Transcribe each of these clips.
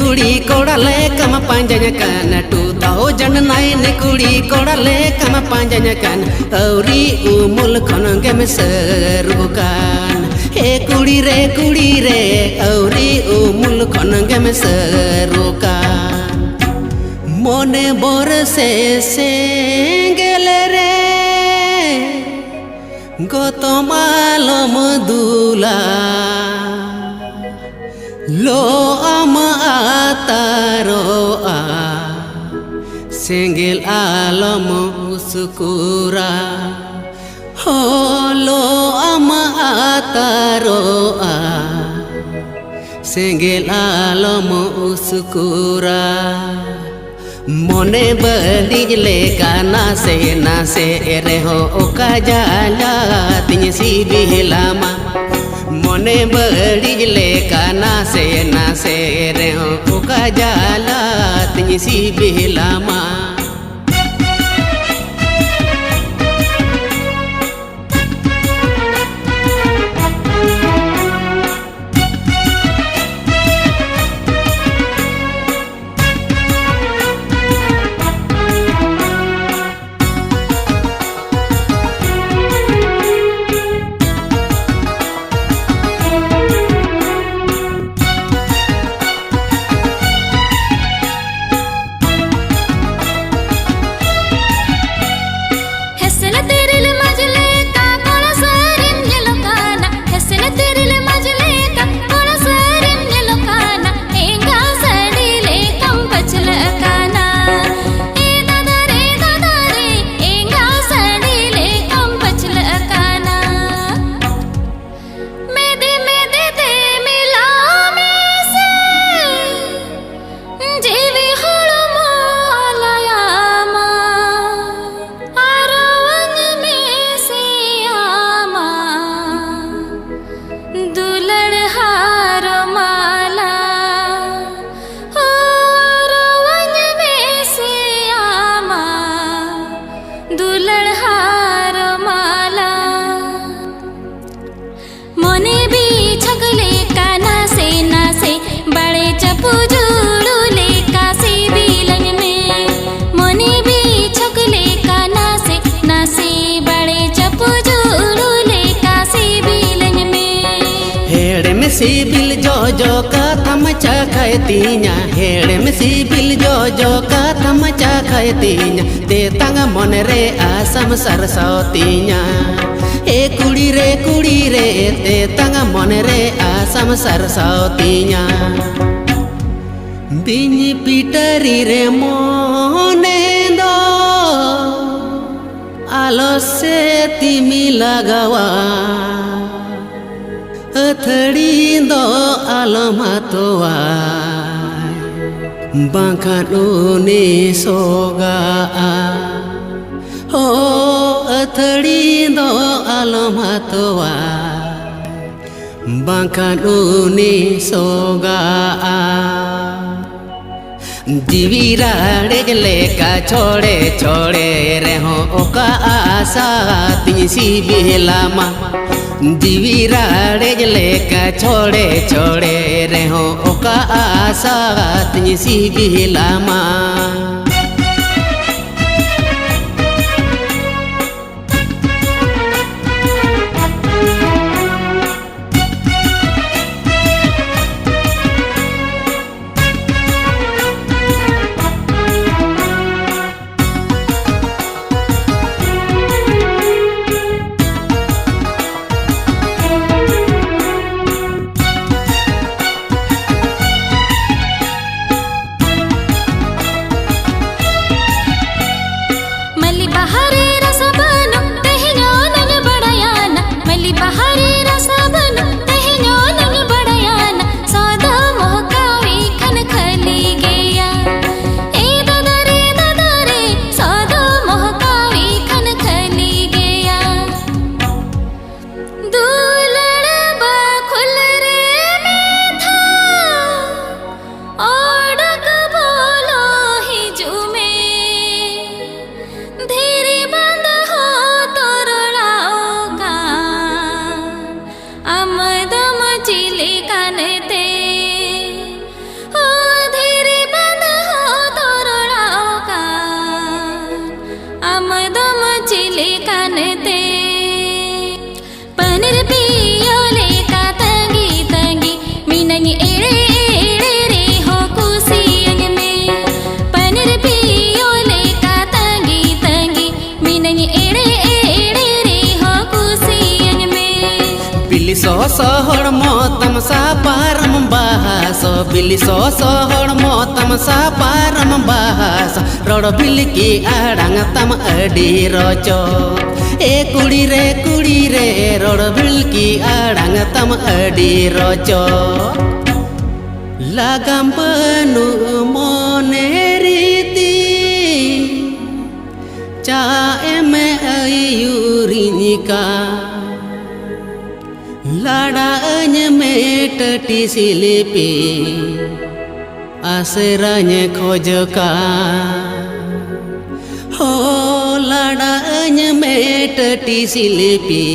कुड़ी कोड़ा ले कम पांजन कान 2009 कुड़ी कोड़ा ले कम पांजन कान औरी उमुल खनगे में सरुकान हे कुड़ी रे औरी उमुल खनगे में सरुकान मोने बोर से गेले रे गतमालम दुला लो आम आतारो आ सेंगेल आलम उसकुरा हो लो आम आतारो आ सेंगेल आलम उसकुरा मोने बलिज लेका नासे रे हो ओका जाला तिन सी बिहलामा मोने बलिज लेका नासे रे हो ओका जाला तिन सी बिहलामा सिबिल जो कथम चखतीना हेड़ में सिबिल जो कथम चखतीना दे तंग मन रे आसम सरसौतीना ए कुड़ी रे दे तंग मन रे आसम सरसौतीना बिनी पिटरी रे मोने दो आलो से तिमी लगवा अथड़ी दो आलमातोआ बांकानोने सोगा हो अथड़ी दो आलमातोआ बांकानोने सोगा जीवीरा डेगले का छोड़े रे हो ओका आशा तीसी बिहलामा जीवीरा डेगले का छोड़े रे हो ओका आशा तीसी बिहलामा Billy so hormo tamsa param bahaso Billy so hormo tamsa param bahaso Rodo Billy ki adang tam adi roco kudi re Rodo Billy ki adang tam adi roco Lagam penuh moneriti Ca eme ayurinika Ladanya metati silipi Aseranya khojoka Oh ladanya metati silipi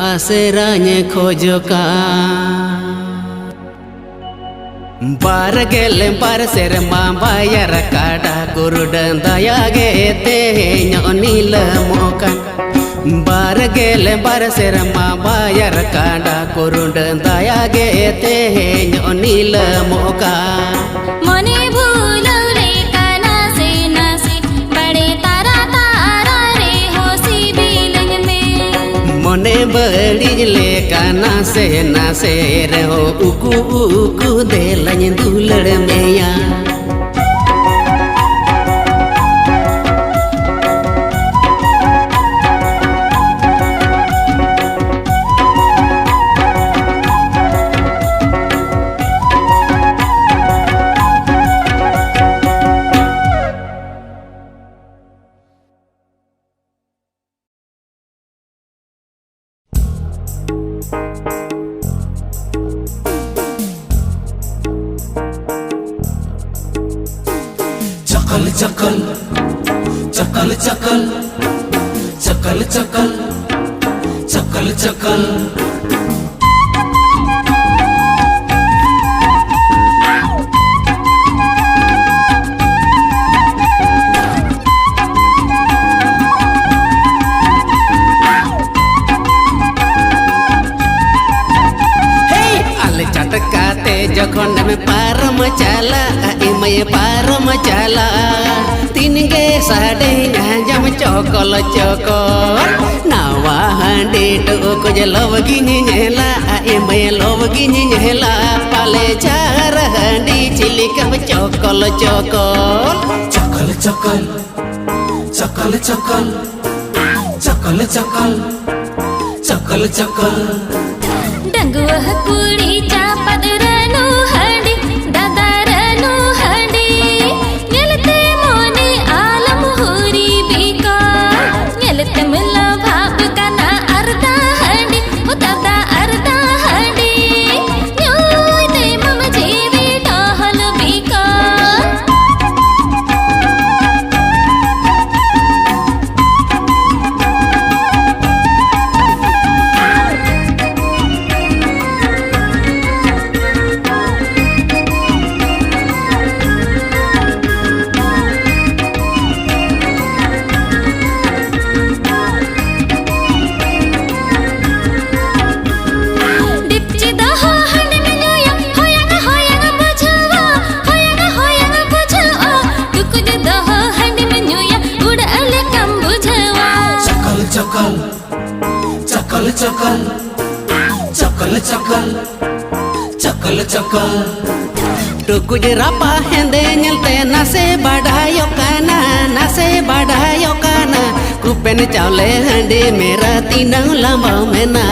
Aseranya khojoka Bargel par serma bayar kada kurudan dayage tehnya nila mokan Bargel par serma bayar kada kurudan dayage tehnya nila mokan Mone bhulo re kana se nase bade tara tara re hosi bilang mein Mone badi le kana se nase re ho uku de lany dulad meya Cakal, cakal, cakal, cakal, cakal, cakal, cakal. Jokhon me param chala imay param chala tinge sade jam chokol chokol nawa handi to ko jelovgi nyela imay lovgi nyela pale char handi chilikam chokol chokol Cakal, cakal, cakal, cakal, cakal, cakal, cakal, cakal. Dangguah kuri capat ranu handi dada ranu handi nyelte mone alam huri bika nyelte mula bhab kana arda handi utada arda handi nyoy te mama jeevi tahal bika Cakal, cakal, cakal, cakal, cakal, cakal, cakal. Tukuj rapa hende nyelte nase badayo kana kupen chawle hande mera tinang lamba mena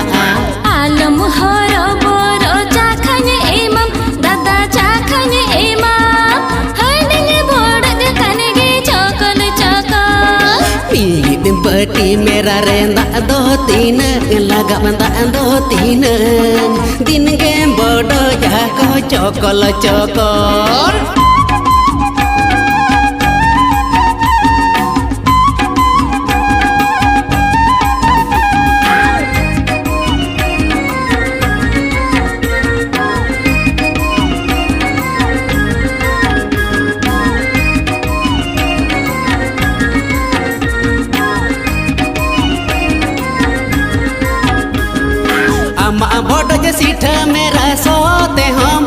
alam horo boro chakhanye emam dada chakhanye emam hande bodag kanege chokol chokol Pidim peti mera renda do tina laga banda do tina din game bodo jako chokol chokol बोट सीठा मेरा सोते हम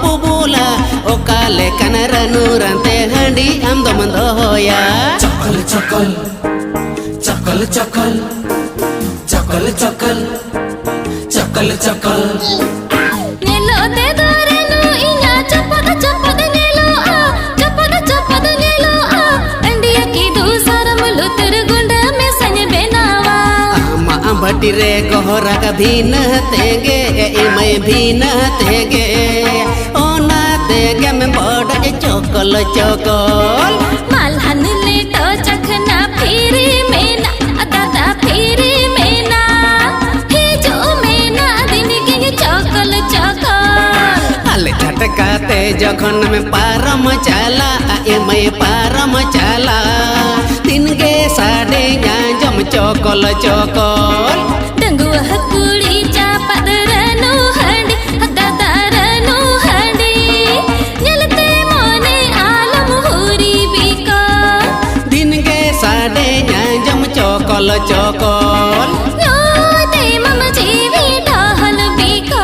बुबुला ओकाले कनरनु रंते हंडी हम दो मंदो होया Cakal, cakal, cakal, cakal, चकल चकल चकल चकल नेलो दे दो रेलो इया चपद चपद नेलो आ चपद नेलो आ अंडिया की दूसर मुलो तेरे गुंडा में सन बेनावा माँ भटी रे गोहरा का भी न तेगे मैं भी न तेगे ओ ना तेगे में बड़ा चोकल चोकल मालहन ले तो चखना फिरी में ना दादा फिरी में ना ही जो में ना दिन के चोकल चोकल अले झटकाते जखन में पारम चला मैं पारम चला दिन गे साढ़े जम चोकल चोकल डंगुआ कुड़ी चापद रनु हंडी दादा रनु हंडी जलते मोने आलम हुरी बिको दिन गे साढ़े जम चोकल चोकल नोते मम जीवी ढहल बिको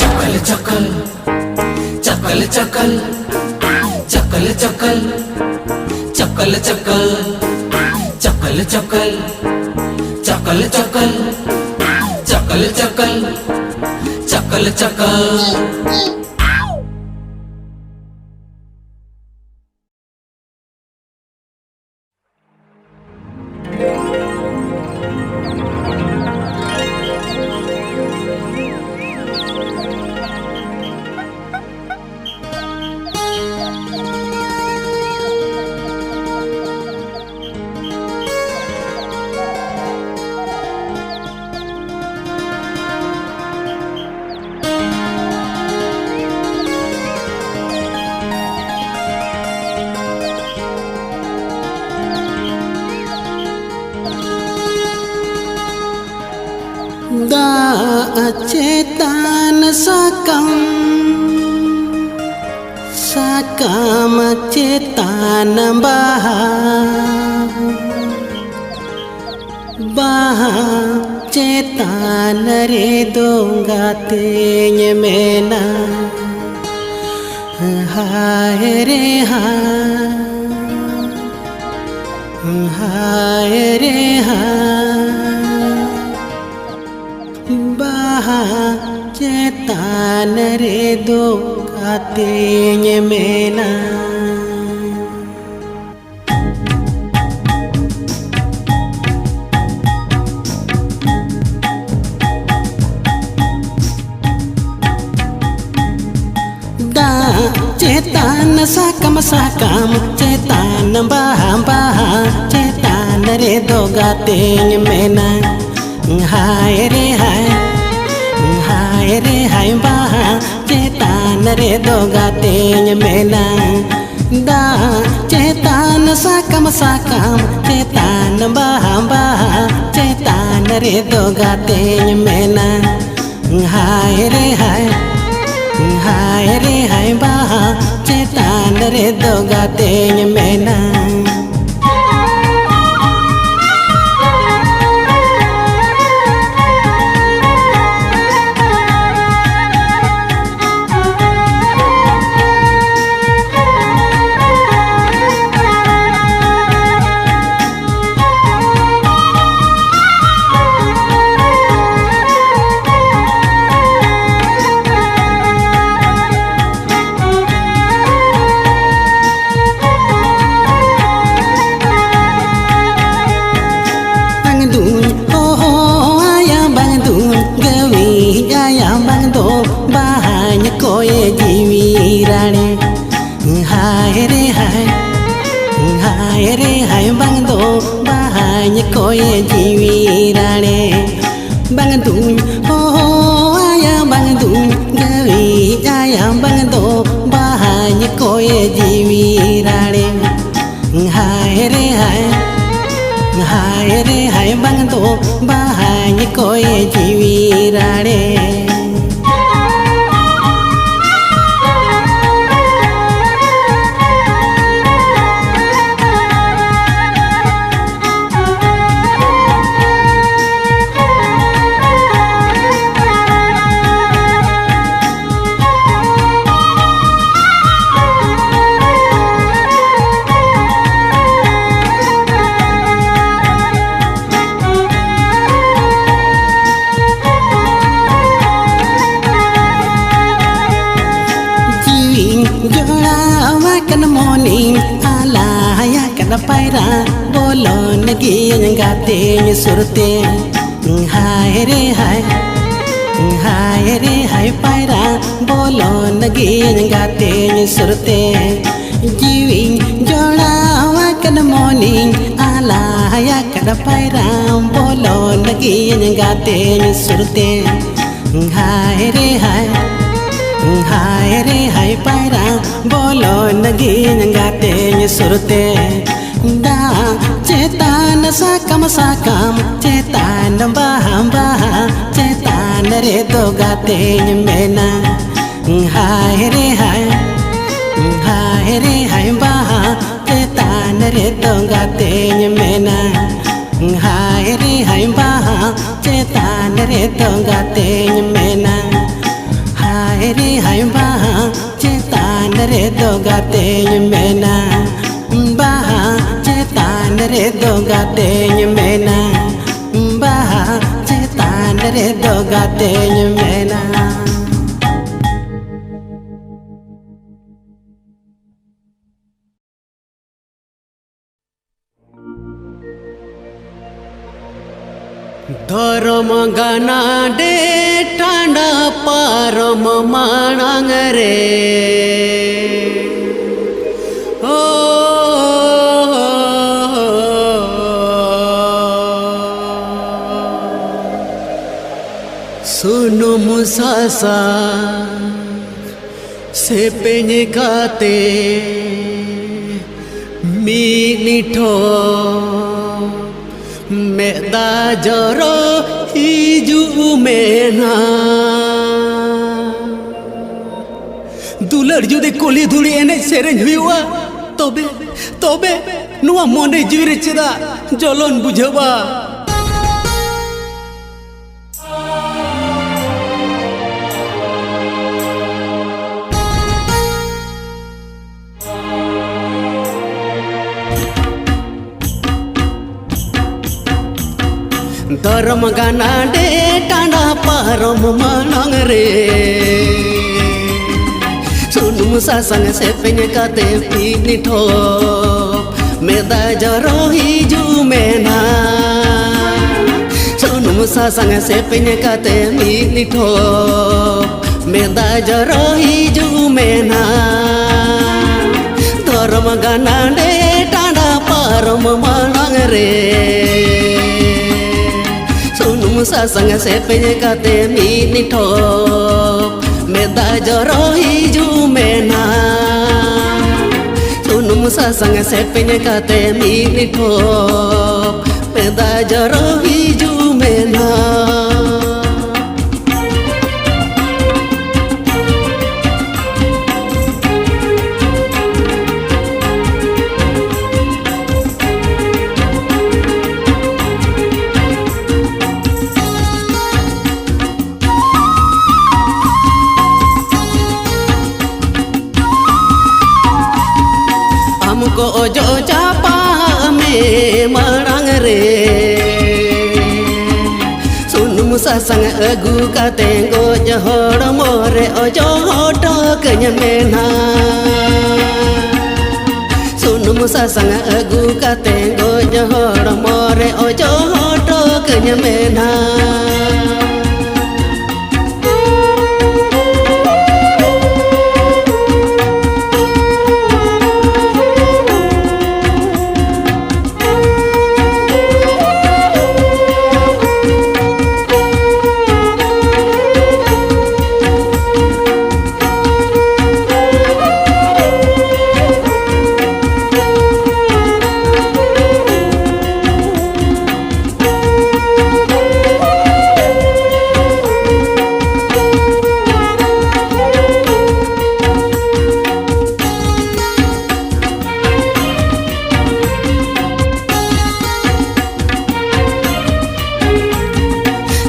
चकल चकल चकल चकल चकल चकल चकल चकल चकल चकल चकल चकल चकल चकल चकल चकल दा चेतन सकम सकम चेतन बहा बहा चेतन रे दूंगा तेज में ना हाय रे हाय रे बहा चेतन रे दो कातेज में ना दा चेतन सकम सकम चेतन बहा बहा चेतन रे दो गातेज में ना हाय रे हाय बहा चेतन रे दो गातेज में ना दा चेतन सकम सकम चेतन बहा बहा चेतन रे दो गातेज में ना हाय रे हाय बहा चेतन रे दो गातेज में ना हाय bang do bahanya koye jiwi rane bang duny oh aya bang duny gawi aya bang do bahanya koye jiwi rane hai re hai bang do bahanya koye jiwi rane kan morning alaya kada paira bolon nagi yang gate surte hai re hai paira bolon nagi yang gate surte jiwing jolawa kan morning alaya kada paira bolon nagi yang gate surte hai re hai paira bolon nagi yang gate surte da cetan sakam cetan baham cetan re to gate mena hai re hai bah cetan re to gate mena hai re hai bah cetan re to gate mena hai re hai bah cetan re to gate mena bah cetan re to gate mena bah cetan re to gate mena. धर्म गाना day Tanda पारम मांग रे ओ सुनो मुसासा से पेने काते मी निठो मेदा जरो हिजू मेना दुलर जुदे कोली धुड़ी एने सेरेंज हुआ तबे नुआ मोने जीरे चेदा जलन बुझवा धर्म गाना डे टांडा पारम मांग रे सुनु सासंग से पेने काते पीनी ठो मेदा जरो हिजू मेना सुनु सासंग से पेने काते पीनी ठो मेदा जरो हिजू मेना धर्म गाना डे टांडा पारम मांग रे सासंग से पेने काते मीनी ठो मेदा जरो हिजू मेना सुनुम सासंग से पेने काते मीनी ठो मेदा जरो हिजू मेना हमको जो चापा में मरंग रे सुन मुसा संग अगू काते गो जहड़ मोरे ओजो टक मेना सुन मुसा संग अगू काते गो जहड़ मोरे ओजो टक मेना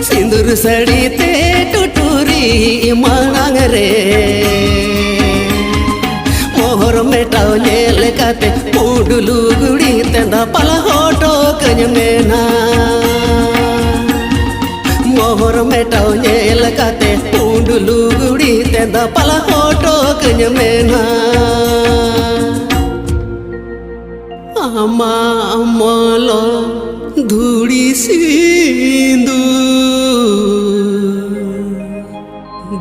सिंदूर सड़ी ते टुटुरी मांग रे मोहर मेटाव नेल काते मुडुलू गुड़ी तेंदा पला होटो कन मेना मोहर मेटाव नेल काते मुडुलू गुड़ी तेंदा पला होटो कन मेना आमा मलो धूड़ी सिंदू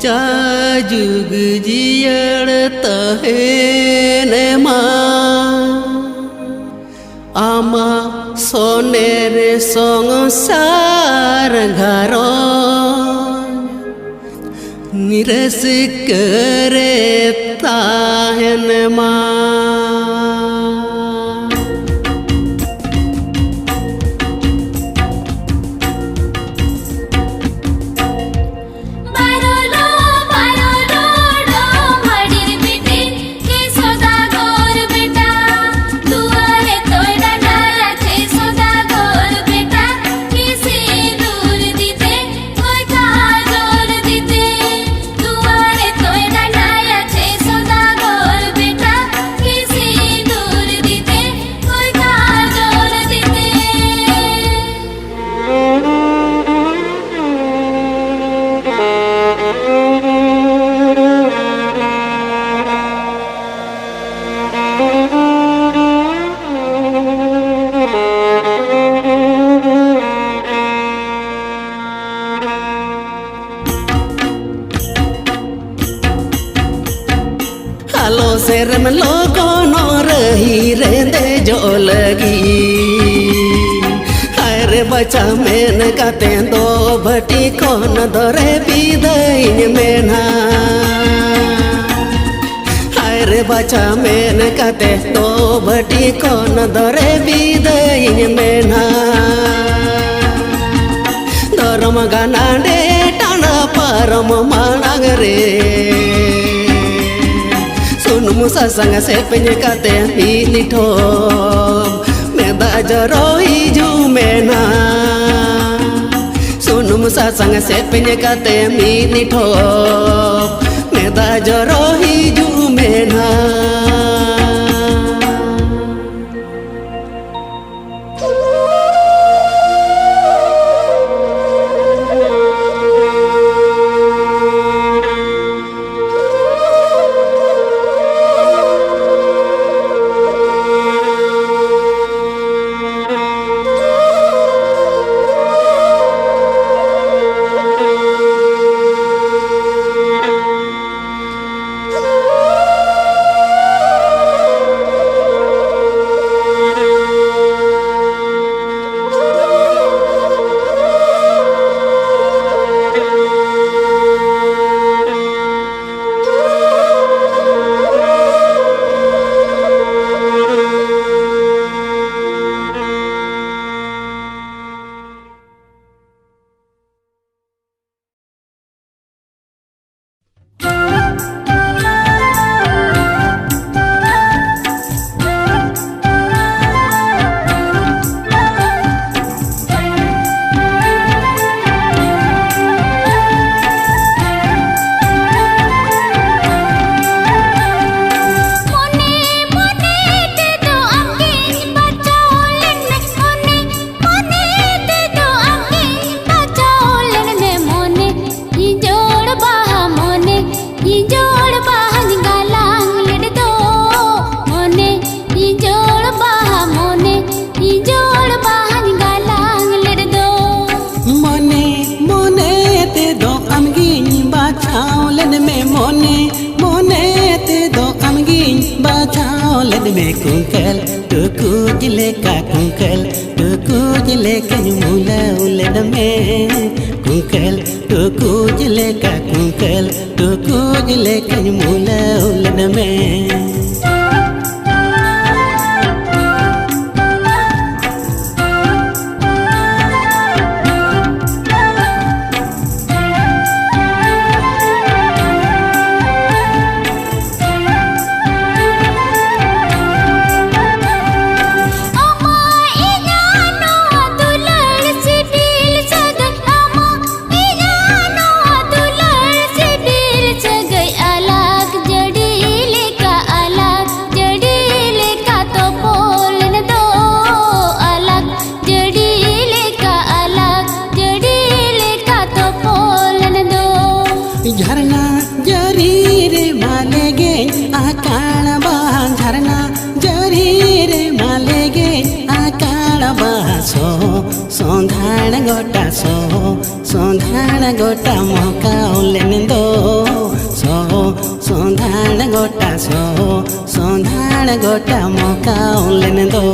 जाजुग जियड़ तहेने मा आमा सोनेर संसार घरो निरस करे ताहन मा हालो शेर में लोगों नो रही रेंदे जो लगी अरे बचा मैन काते दो भटी कौन दरे पीदइन मेना अरे बचा मैन काते दो भटी कौन दरे पीदइन मेना धर्म गाना डे टाना परम मांग रे मुसा संग से पेंजकाते पीली ठोम मेदा जरोई जुमेना सुन मुसा संग से पेंजकाते पीली ठोम मेदा जरोई जुमेना में कुंकल टुकु जिले का कुंकल टुकु जिले के मुला उलड में कुंकल टुकु जिले का कुंकल टुकु जिले के मुला उलड में अलग जड़ी लेका sonधाण गोटा sonधाण गोटा मोकाउलेन दो sonधाण गोटा sonधाण गोटा मोकाउलेन दो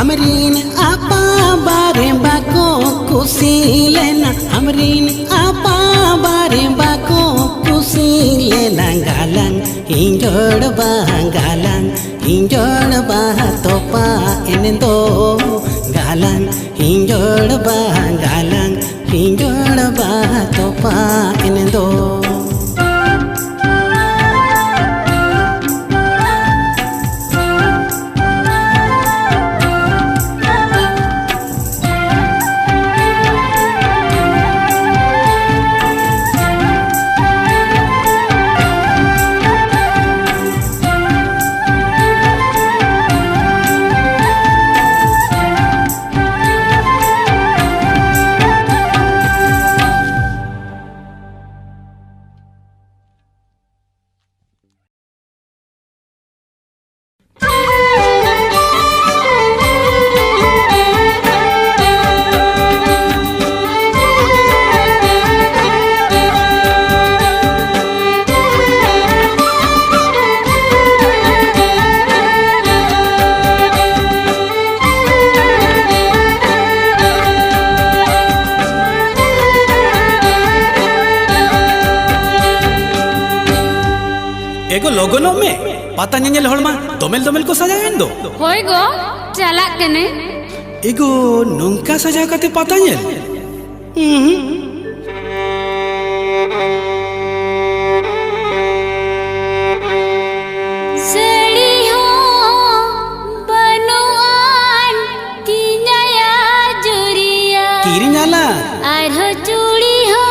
Amrin apa bare bako kusilena Amrin apa bare bako kusilena galang hinjod ba topa enendo galang hinjod ba topa enendo एगो लोगों में पता नहीं हड़मा दोमेल को सजाएन दो होय गो चला कने एगो नौका सजा कते पता नहीं सड़ी हो बनुआन किनया जुरिया किरिंगाला आर हो चूड़ी हो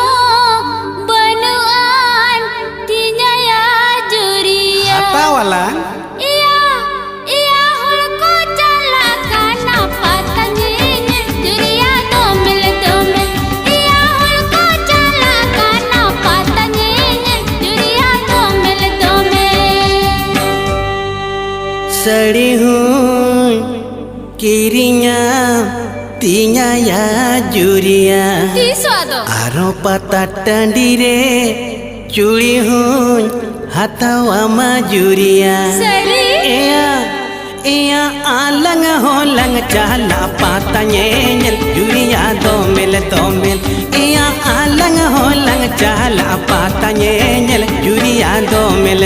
बनुआन किनया जुरिया apa wala iya hulko cala kana patanya juria domel iya hulko cala kana patanya juria domel सड़ी हूँ किरिंगा तीnya ya जुरिया Tiswado आरो पता टंडी रे चूड़ी हूँ हथवा मजूरिया Sari एया आलंग हो लंग चाला पाता येल जुरिया दो मिल एया आलंग हो लंग चाला पाता येल जुरिया दो मिल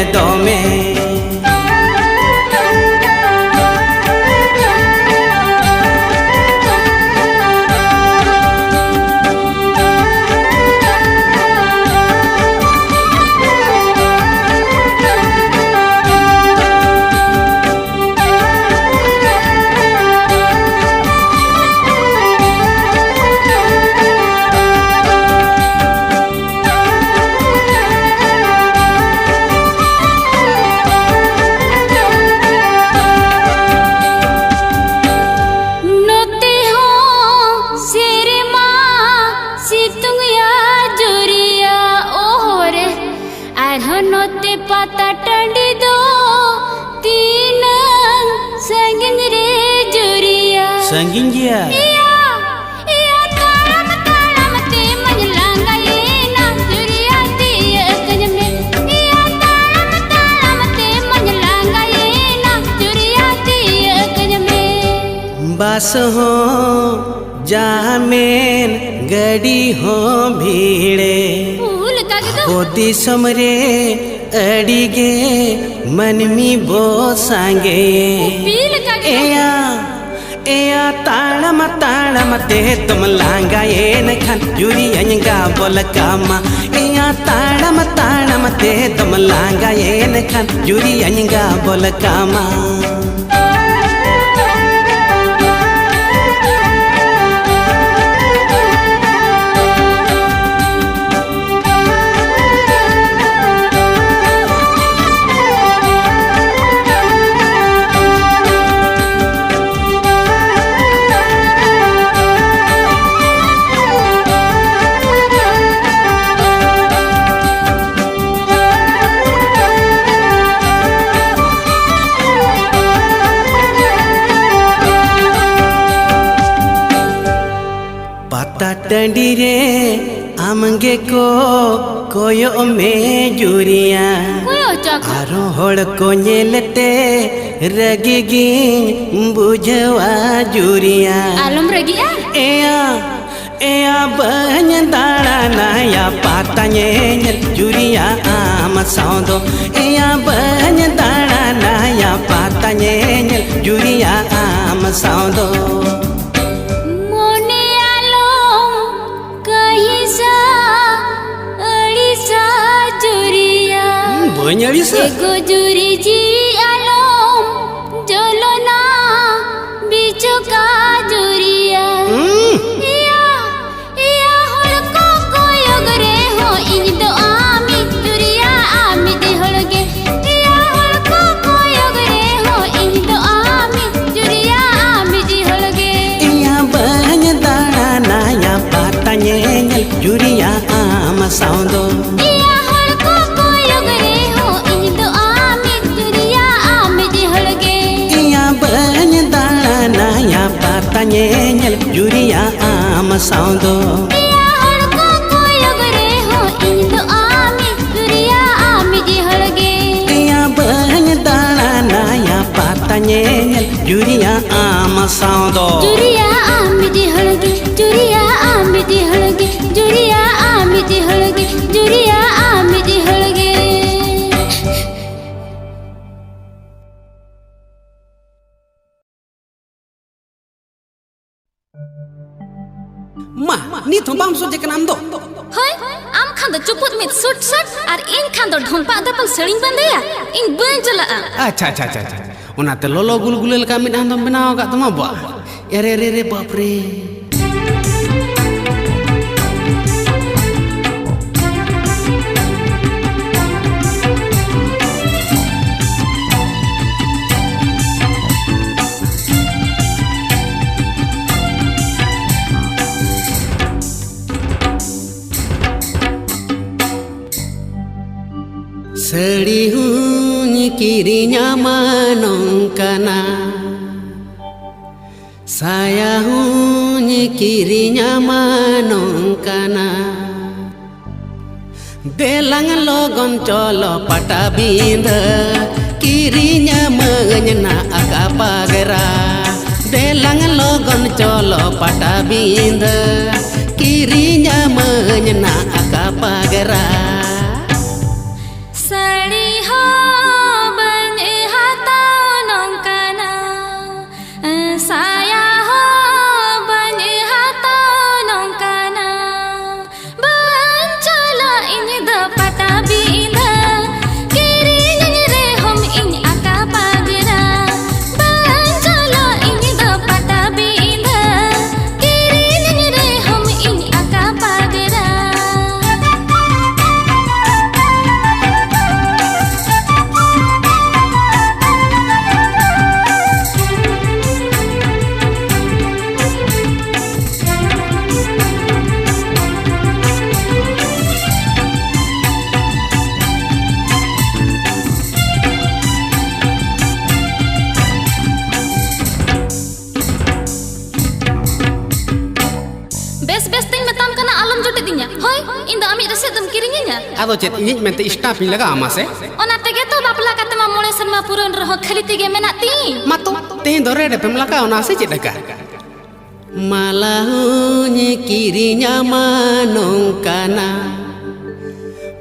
Note ho sirma situng ya juria ohore arho note pata tandi do tinang sangin re juria संगिन Jiya iya taram te manlanga yena juria tiya kanyame iya taram te manlanga yena juria tiya kanyame बस हो जामेन गड़ी हो भीड़े फूल का दो गोदी समरे अड़िगे मनमी बो सांगे पील का एया एया ता ताड़म ताड़म ते तुम लांगा ये नखन जुरी अंगा बोल कामा इया ताड़म ताड़म ते तुम लांगा ये नखन जुरी अंगा बोल कामा टंडी रे आमगे को कोयो में जुरिया आरो होड़ को नेलते रगिगी बुझवा जुरिया आलम रगिया एया बन दाड़ा नाया पाता नेल जुरिया आम सौदो एया बन दाड़ा नाया पाता नेल जुरिया आम सौदो ego juri ji alom jolona bichuka juriya iya hol ko koyog re ho in do ami juriya ami de holge iya hol ko koyog re ho in do ami juriya ami de holge iya bany dana naya patanye juriya am saundo Tanyel juria am saundo iya hol ko koyog re ho indo ami juria ami ji holge iya bany dana naya patanyel juria am saundo juria ami ji holge juria ami ji holge juria ami ji holge juria ami ji holge Ma, ni thong bam so jekan am do. Hoy, am khan do chuput mit sut sut ar in khan do dhompa da pal seling bandeya. In bain jala. Acha. Ona te lolo gulgulel ka mit handom benaw ka tama ba. Ere bap re. Seri hunyi kirinya manongkana saya hunyi kirinya manongkana delang logon colo pata binda kirinya mengena akapagera delang logon colo pata binda kirinya mengena akapagera sari ho bane hata nongkana saya ho bane hata nongkana bancala ini da pata binda kirinya re hom in akapagera bancala ini da pata binda kirinya re hom in akapagera bes ting metam kana alam jote dinya hoy inda ami rese dum kiringinya ado chet inyik mente staff ni laga amase ona tege to bapla katama mole sarma puron roh khali tege menat ti mato te dore de pemlaka ona se chet daka malahunyi kirinya manongkana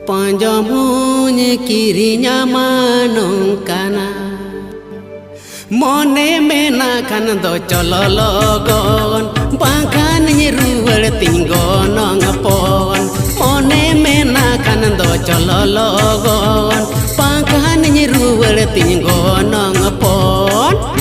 panjamunyi kirinya manongkana मने मेना खान दो चलो लगन बाखान रुवर तिंगो नंगपन मने मेना खान दो चलो लगन बाखान रुवर तिंगो नंगपन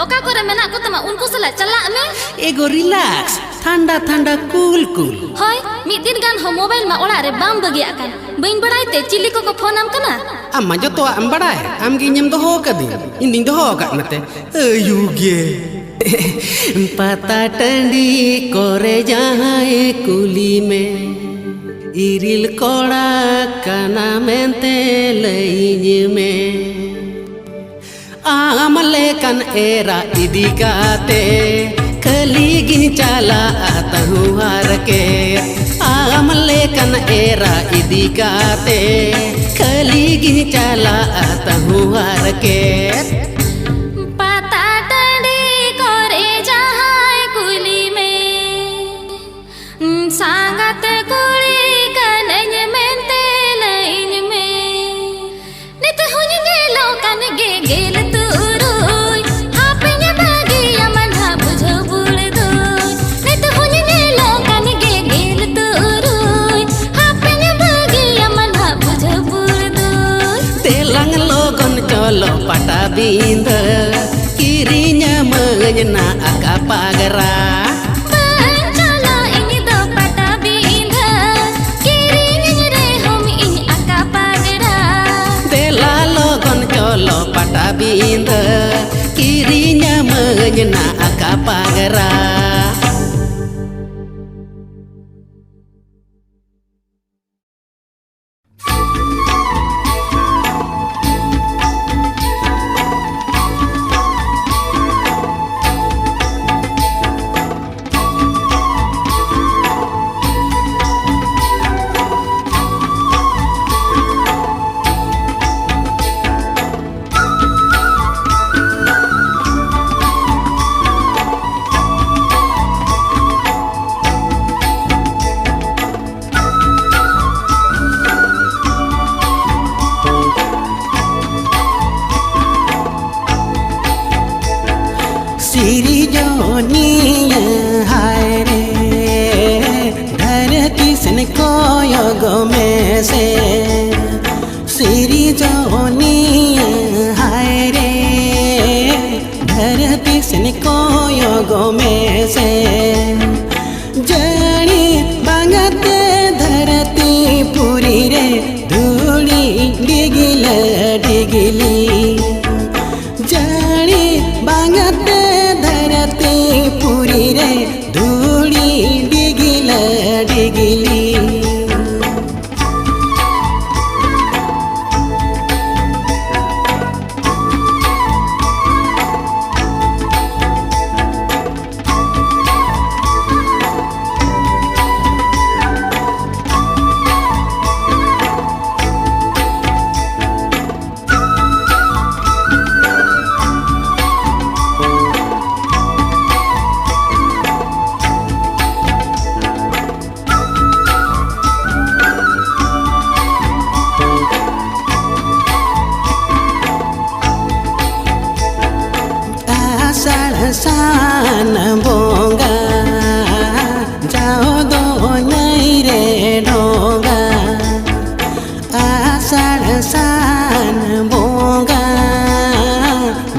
ओका करे मेना को तमा उनको सला चला में एगो रिलैक्स ठंडा ठंडा कूल कूल होय मिद दिन गान हो मोबाइल मा ओड़ा रे बाम बगिया कान बइन बड़ाई ते चिल्ली को फोन आम कना am जतो am बड़ाय am gi nyem दोहो कदी इन दिन दोहो का नते अयुगे पता टंडी करे जहाए कुली में इरिल कोड़ा काना मेंते लईज में आमले कन एरा इदिकाते खली गिन चला आतहु हार के आमले कन एरा इदिकाते खली गिन चला आतहु हार के पता टंडी करे जहाए कुली में सांगत कुड़ी कनज मेंते लईज में नित हुन गेलो कन गे गेल चलो पटा बिंद किरिnya mengena aka pagara चलो ini do pata bind kirinya re hom ini aka pagara dela logon चलो pata bind kirinya mengena aka pagara सिरी जोनिया हाय रे धरती सन कोयोग में से सिरी जोनिया हाय रे धरती सन कोयोग में से जड़ी बांगते धरती पूरी रे धूली डिगिल डिगिली जड़ी बांगते धरती पूरी रे धूली डिगिल डिगिली सान बोंगा जाओ दो नहीं रे ढोंगा आषाढ़ सान बोंगा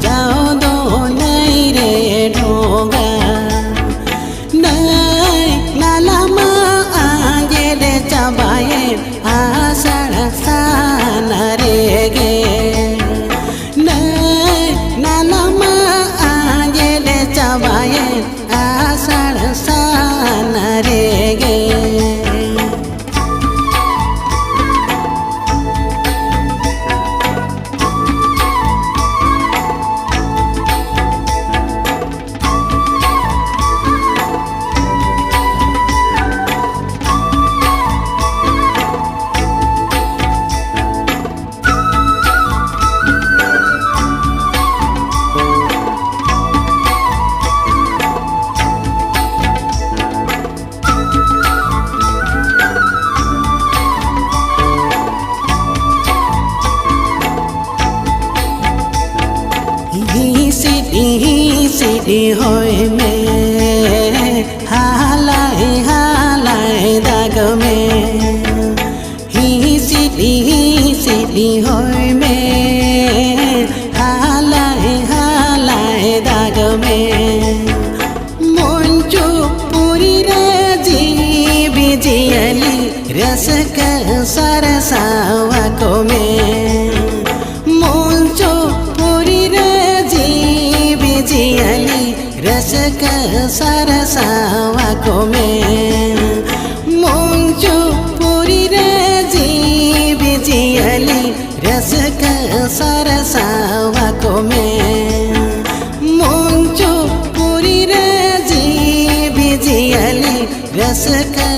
जाओ दो नहीं रे ढोंगा सीढ़ी होय में हालाय दाग में ही सीढ़ी होय में हालाय दाग में मोंचो पूरी राजी बिजियली रस का सरसावा को में मोंचो पूरी राजी बिजियली रस का सरसावा को में मोंचो पूरी राजी बिजियली रस का सरसावा को में मोंचो पूरी राजी बिजियली रस का